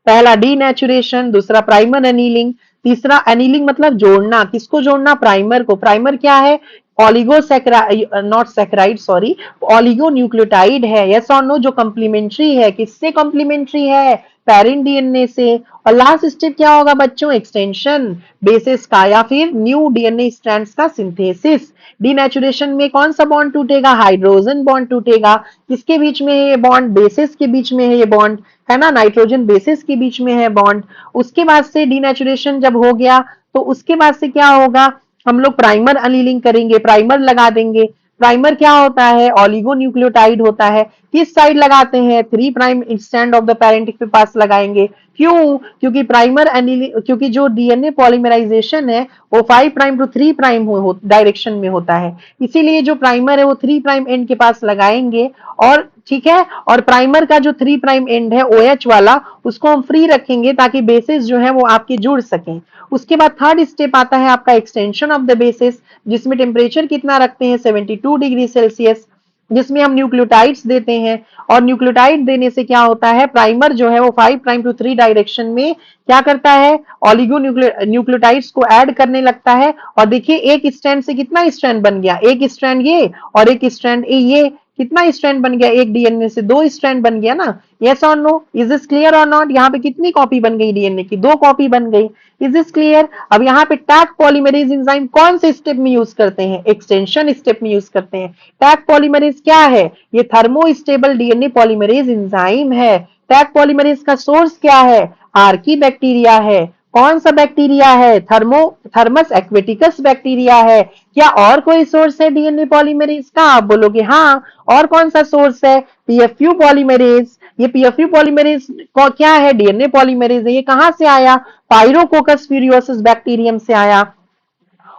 पहला डीनेचुरेशन, दूसरा प्राइमर एनीलिंग, तीसरा एनीलिंग मतलब जोड़ना, किसको जोड़ना, प्राइमर को। प्राइमर क्या है, oligosaccharide, not saccharide sorry, oligo nucleotide है, यस और नो, जो कंप्लीमेंट्री है, किससे कंप्लीमेंट्री है, पेरेंट डीएनए से। और लास्ट स्टेप क्या होगा बच्चों, एक्सटेंशन बेसिस का, या फिर न्यू डीएनए स्ट्रैंड्स का सिंथेसिस। डीनेचुरेशन में कौन सा बॉन्ड टूटेगा, हाइड्रोजन बॉन्ड टूटेगा, किसके बीच में है ये बॉन्ड, बेसिस के बीच में है ये बॉन्ड, है ना, नाइट्रोजन बेसिस के बीच में है बॉन्ड। उसके बाद से डीनेचुरेशन जब हो गया तो उसके बाद से क्या होगा, हम लोग प्राइमर अनीलिंग करेंगे, प्राइमर लगा देंगे। प्राइमर क्या होता है, ऑलिगो न्यूक्लियोटाइड होता है, किस साइड लगाते हैं, 3 prime stand of the parent के पास लगाएंगे। क्यों? क्योंकि क्योंकि जो डीएनए पॉलीमराइजेशन है वो 5 प्राइम टू 3 प्राइम डायरेक्शन में होता है, इसीलिए जो प्राइमर है वो 3 प्राइम एंड के पास लगाएंगे। और ठीक है, और प्राइमर का जो 3 प्राइम एंड है OH वाला, उसको हम फ्री रखेंगे ताकि बेसिस जो है वो आपके जुड़ सकें। उसके बाद थर्ड स्टेप आता है आपका एक्सटेंशन ऑफ द बेसिस, जिसमें टेम्परेचर कितना रखते हैं, 72 डिग्री सेल्सियस, जिसमें हम न्यूक्लियोटाइड्स देते हैं। और न्यूक्लियोटाइड देने से क्या होता है, प्राइमर जो है वो 5 प्राइम टू 3 डायरेक्शन में क्या करता है, ऑलिगो न्यूक्लियोटाइड्स को ऐड करने लगता है। और देखिए एक स्ट्रैंड से कितना स्ट्रैंड बन गया, एक स्ट्रैंड ये और एक स्ट्रैंड ये, कितना स्ट्रैंड बन गया, एक डीएनए से 2 स्ट्रैंड बन गया ना। यस और नो, इज दिस क्लियर और नॉट? यहाँ पे कितनी कॉपी बन गई डीएनए की, 2 कॉपी बन गई। Is this clear? अब यहाँ पे टैग पॉलीमरेज एंजाइम कौन से स्टेप में यूज करते हैं, एक्सटेंशन स्टेप में यूज करते हैं। टैग पॉलीमरेज क्या है, ये थर्मोस्टेबल डीएनए पॉलीमरेज एंजाइम है। टैग पॉलीमरेज का सोर्स क्या है, आर्की बैक्टीरिया है। कौन सा बैक्टीरिया है, थर्मस एक्वेटिकस बैक्टीरिया है। क्या और कोई सोर्स है डीएनए पॉलीमरेज का, आप बोलोगे हाँ। और कौन सा सोर्स है, पीएफयू पॉलीमरेज। ये पीएफयू पॉलीमरेज क्या है, डीएनए पॉलीमरेज है। ये कहां से आया, पायरोकोकस फ्यूरियोसिस बैक्टीरियम से आया।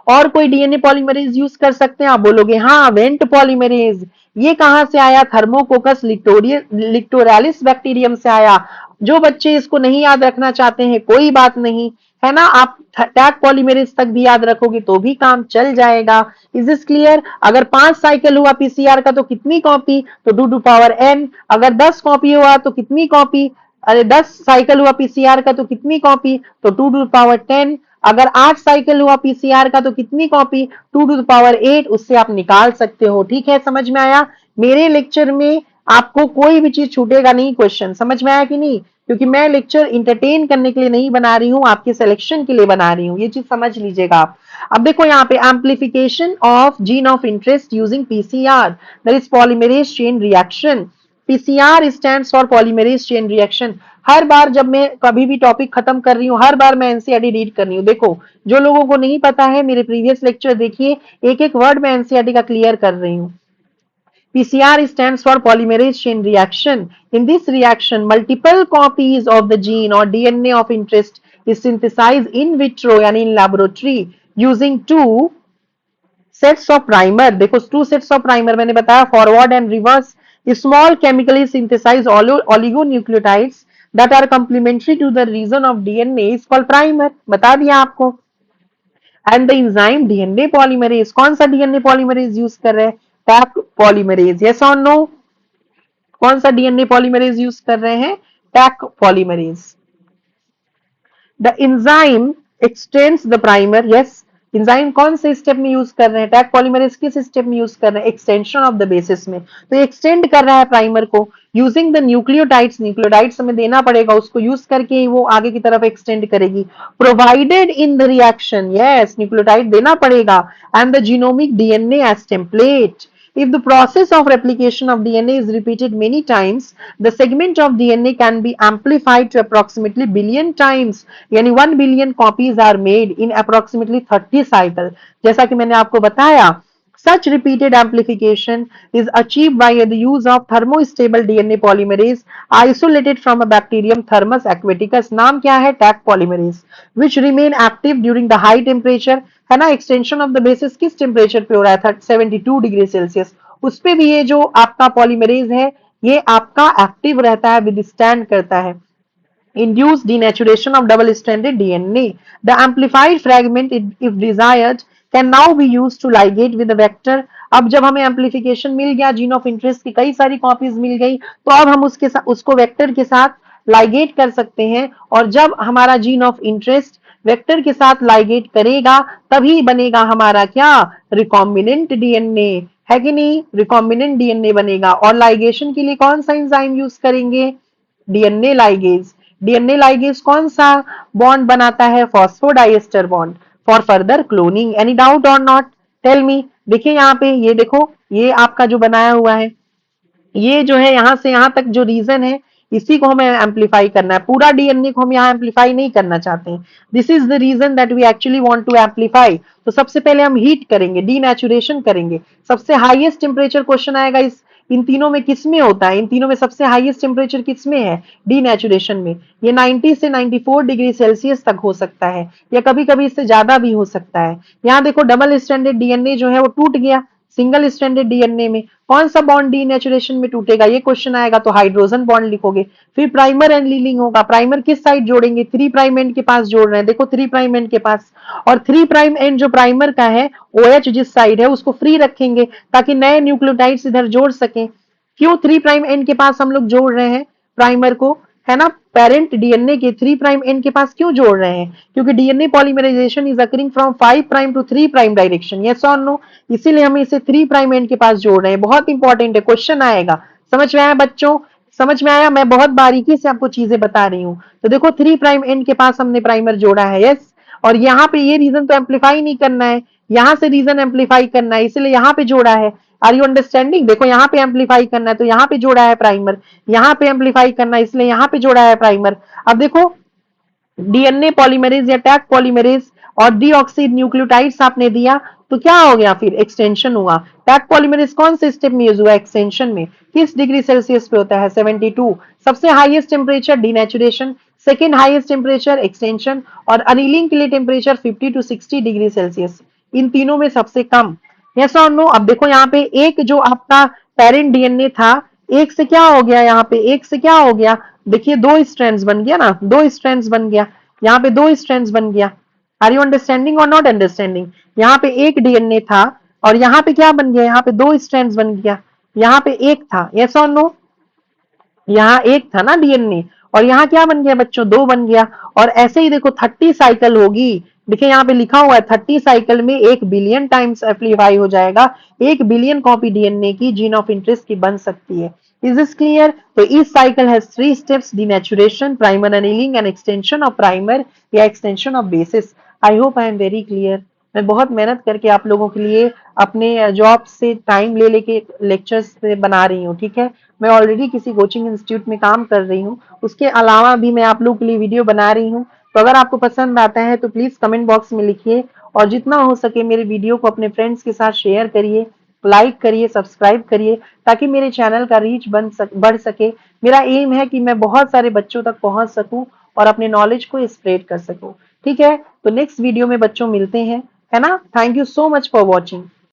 और कोई डीएनए पॉलीमरेज यूज कर सकते हैं, आप बोलोगे हाँ, वेंट पॉलीमरेज। ये कहां से आया, थर्मोकोकस लिक्टोरालिस बैक्टीरियम से आया। जो बच्चे इसको नहीं याद रखना चाहते हैं कोई बात नहीं, है ना, आप टैग पॉलीमरेज तक भी याद रखोगे तो भी काम चल जाएगा। Is this clear? अगर 5 साइकिल हुआ पीसीआर का तो कितनी कॉपी, तो 2 टू पावर n। अगर 10 कॉपी हुआ तो कितनी कॉपी, अरे 10 साइकिल हुआ पीसीआर का तो कितनी कॉपी, तो 2 टू पावर 10। अगर 8 साइकिल हुआ पीसीआर का तो कितनी कॉपी, 2 टू पावर 8। उससे आप निकाल सकते हो। ठीक है, समझ में आया? मेरे लेक्चर में आपको कोई भी चीज छूटेगा नहीं, क्वेश्चन समझ में आया कि नहीं? क्योंकि मैं लेक्चर इंटरटेन करने के लिए नहीं बना रही हूँ, आपके सिलेक्शन के लिए बना रही हूँ, ये चीज समझ लीजिएगा आप। अब देखो यहाँ पे amplification of gene of interest using PCR, that is polymerase chain reaction. PCR stands for polymerase chain reaction. हर बार जब मैं कभी भी टॉपिक खत्म कर रही हूँ, हर बार मैं एनसीईआरटी रीड कर रही हूँ। देखो जो लोगों को नहीं पता है, मेरे प्रीवियस लेक्चर देखिए, एक एक वर्ड मैं एनसीईआरटी का क्लियर कर रही हूँ। PCR stands for polymerase chain reaction. In this reaction, multiple copies of the gene or DNA of interest is synthesized in vitro यानी in laboratory using 2 sets of primer। देखो 2 sets of primer मैंने बताया, forward and reverse small chemically synthesized oligonucleotides that are complementary to the region of DNA is called primer। बता दिया आपको। And the enzyme DNA polymerase, कौन सा DNA polymerase use कर रहे हैं, टैग पॉलीमरेज। यस और नो, कौन सा डीएनए पॉलीमरेज यूज कर रहे हैं, tag polymerase. The enzyme x tends the primer. Yes, enzyme कौन से स्टेप में यूज कर रहे हैं, टैग पॉलीमरेज किस स्टेप में यूज कर रहे हैं, एक्सटेंशन ऑफ द बेसिस में। तो एक्सटेंड कर रहा है प्राइमर को यूजिंग द न्यूक्लियोटाइड्स। न्यूक्लियोटाइड्स हमें देना पड़ेगा, उसको यूज करके वो आगे की तरफ एक्सटेंड करेगी। Provided in the reaction, yes nucleotide देना पड़ेगा, and the genomic DNA as template. If the process of replication of DNA is repeated many times, the segment of DNA can be amplified to approximately billion times, यानी 1 billion copies are made in approximately 30 cycle। जैसा कि मैंने आपको बताया, such repeated amplification is achieved by the use of thermostable DNA polymerase isolated from a bacterium Thermus aquaticus। नाम क्या है, tag polymerase, which remain active during the high temperature, है ना। एक्सटेंशन ऑफ द बेसिस किस temperature पे हो रहा है, 72 डिग्री सेल्सियस। उस पे भी ये जो आपका पॉलीमरेज है ये आपका एक्टिव रहता है, विदस्टैंड करता है। induce denaturation of double stranded DNA। The amplified fragment, if desired, can now be used to ligate with the vector। अब जब हमें एम्प्लीफिकेशन मिल गया, जीन ऑफ इंटरेस्ट की कई सारी कॉपीज मिल गई, तो अब हम उसको वेक्टर के साथ लाइगेट कर सकते हैं। और जब हमारा जीन ऑफ इंटरेस्ट वेक्टर के साथ लाइगेट करेगा तभी बनेगा हमारा क्या, रिकॉम्बिनेंट डीएनए, है कि नहीं, रिकॉम्बिनेंट डीएनए बनेगा। और लाइगेशन के लिए कौन सा एंजाइम यूज करेंगे, डीएनए लाइगेज। डीएनए लाइगेज कौन सा बॉन्ड बनाता है, phosphodiester bond for further cloning. Any doubt और नॉट, टेल मी। देखिए यहाँ पे ये देखो, ये आपका जो बनाया हुआ है, ये जो है यहां से यहां तक जो रीजन है, इसी को हमें एम्पलीफाई करना है। पूरा डीएनए को हम यहाँ एम्पलीफाई नहीं करना चाहते हैं। This is the reason that we actually want to amplify. तो सबसे पहले हम हीट करेंगे, डीनेचुरेशन करेंगे। सबसे हाईएस्ट टेम्परेचर क्वेश्चन आएगा इन तीनों में किसमें होता है, इन तीनों में सबसे हाईएस्ट टेम्परेचर किसमें है, डीनेचुरेशन में। ये 90 से 94 डिग्री सेल्सियस तक हो सकता है, या कभी कभी इससे ज्यादा भी हो सकता है। यहाँ देखो डबल स्ट्रैंडेड डीएनए जो है वो टूट गया, सिंगल स्ट्रैंडेड डीएनए में कौन सा बॉन्ड डीनेचुरेशन में टूटेगा, ये क्वेश्चन आएगा तो हाइड्रोजन बॉन्ड लिखोगे। फिर प्राइमर एंड लीलिंग होगा, प्राइमर किस साइड जोड़ेंगे, 3 प्राइम एंड के पास जोड़ रहे हैं, देखो 3 प्राइम एंड के पास, और 3 प्राइम एंड जो प्राइमर का है OH जिस साइड है उसको फ्री रखेंगे ताकि नए न्यूक्लियोटाइड्स इधर जोड़ सकें। क्यों 3 प्राइम एंड के पास हम लोग जोड़ रहे हैं प्राइमर को, है ना, पेरेंट डीएनए के 3 प्राइम एंड के पास क्यों जोड़ रहे हैं, क्योंकि DNA polymerization is occurring from 5 prime to 3 prime direction, yes और नो, इसीलिए हम इसे 3 प्राइम एंड के पास जोड़ रहे हैं। बहुत इंपॉर्टेंट है, क्वेश्चन आएगा। समझ में आया बच्चों, समझ में आया, मैं बहुत बारीकी से आपको चीजें बता रही हूँ। तो देखो 3 प्राइम एंड के पास हमने प्राइमर जोड़ा है, यस, और यहाँ पे ये रीजन तो एम्पलीफाई नहीं करना है, यहाँ से रीजन एम्पलीफाई करना है, इसलिए यहाँ पे जोड़ा है। आर यू अंडरस्टैंडिंग, देखो यहाँ पे एम्पलीफाई करना है तो यहाँ पे जोड़ा है प्राइमर, यहाँ पे एम्पलीफाई करना है इसलिए यहाँ पे जोड़ा है प्राइमर। अब देखो डीएनए पॉलीमरेज या टैग पॉलीमरेज और डीऑक्सी न्यूक्लियोटाइड्स आपने दिया तो क्या हो गया, फिर एक्सटेंशन हुआ। टैग पॉलीमरेज कौन से स्टेप में यूज हुआ, एक्सटेंशन में। किस डिग्री सेल्सियस पे होता है, 72। सबसे highest temperature denaturation, second highest temperature extension, और अनिलिंग के लिए टेम्परेचर 50 टू 60 डिग्री सेल्सियस, इन तीनों में सबसे कम, यस और नो। अब देखो यहाँ पे एक जो आपका पेरेंट डीएनए था, एक से क्या हो गया, यहाँ पे एक से क्या हो गया, देखिए 2 स्ट्रैंड्स बन गया ना, 2 स्ट्रैंड्स बन गया, यहाँ पे 2 स्ट्रैंड्स बन गया। आर यू अंडरस्टैंडिंग और नॉट अंडरस्टैंडिंग, यहाँ पे एक डीएनए था और यहाँ पे क्या बन गया, यहाँ पे 2 स्ट्रैंड्स बन गया, यहाँ पे एक था, यस और नो, यहाँ एक था ना डीएनए और यहाँ क्या बन गया बच्चों, 2 बन गया। और ऐसे ही देखो 30 साइकिल होगी, देखिए यहाँ पे लिखा हुआ है 30 साइकिल में 1 बिलियन टाइम्स एम्प्लीफाई हो जाएगा, 1 बिलियन कॉपी डीएनए की जीन ऑफ इंटरेस्ट की बन सकती है। Is this clear. तो इस cycle has 3 steps, denaturation, primer annealing and extension of primer या extension of bases. I hope I am very clear. मैं बहुत मेहनत करके आप लोगों के लिए अपने जॉब से टाइम ले लेके लेक्चर्स बना रही हूँ, ठीक है। मैं ऑलरेडी किसी कोचिंग इंस्टीट्यूट में काम कर रही हूँ, उसके अलावा भी मैं आप लोगों के लिए वीडियो बना रही हूँ। तो अगर आपको पसंद आता है तो प्लीज कमेंट बॉक्स में लिखिए, और जितना हो सके मेरे वीडियो को अपने फ्रेंड्स के साथ शेयर करिए, लाइक करिए, सब्सक्राइब करिए, ताकि मेरे चैनल का रीच बढ़ सके। मेरा एम है कि मैं बहुत सारे बच्चों तक पहुंच सकूं और अपने नॉलेज को स्प्रेड कर सकूं, ठीक है। तो नेक्स्ट वीडियो में बच्चों मिलते हैं, है ना। Thank you so much for watching.